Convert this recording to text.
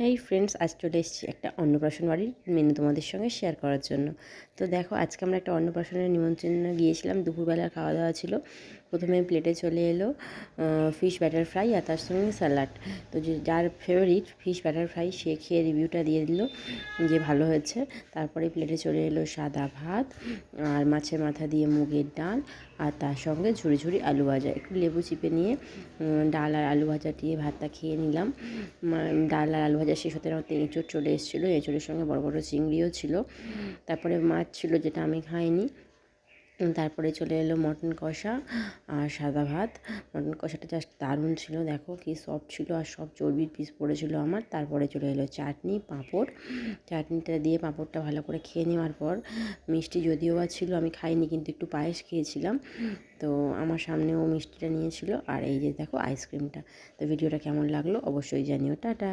এই ফ্রেন্ডস, আজ চলে এসেছি একটা অন্নপ্রাশন বাড়ির মেনু তোমাদের সঙ্গে শেয়ার করার জন্য। তো দেখো, আজকে আমরা একটা অন্নপ্রাশনের নিমন্ত্রণে গিয়েছিলাম। দুপুরবেলার খাওয়া দাওয়া ছিল। প্রথমে প্লেটে চলে এলো ফিশ ব্যাটার ফ্রাই আর তার সঙ্গে স্যালাড। তো যার ফেভারিট ফিশ ব্যাটার ফ্রাই সে খেয়ে রিভিউটা দিয়ে দিল যে ভালো হয়েছে। তারপরে প্লেটে চলে এলো সাদা ভাত আর মাছের মাথা দিয়ে মুগের ডাল আর তার সঙ্গে ঝুড়ি ঝুড়ি আলু ভাজা। একটু লেবু চিপে নিয়ে ডাল আর আলু ভাজা দিয়ে ভাতটা খেয়ে নিলাম। ডাল আর আলু ভাজা শেষ হতে না হতে এঁচোড় চলে এসেছিলো। এঁচোড়ের সঙ্গে বড় বড় চিংড়িও ছিল। তারপরে মাছ ছিল, যেটা আমি খাইনি। তারপরে চলে এলো মটন কষা আর সাদা ভাত। মটন কষাটা জাস্ট দারুণ ছিল, দেখো কি সফট ছিল আর সব চর্বির পিস পড়েছিল আমার। তারপরে চলে এলো চাটনি, পাঁপড়। চাটনিটা দিয়ে পাঁপড়টা ভালো করে খেয়ে নেওয়ার পর মিষ্টি যদিও বা ছিল, আমি খাইনি, কিন্তু একটু পায়েস খেয়েছিলাম। তো আমার সামনেও মিষ্টিটা নিয়েছিল। আর এই যে দেখো আইসক্রিমটা। তো ভিডিওটা কেমন লাগলো অবশ্যই জানিও। টাটা।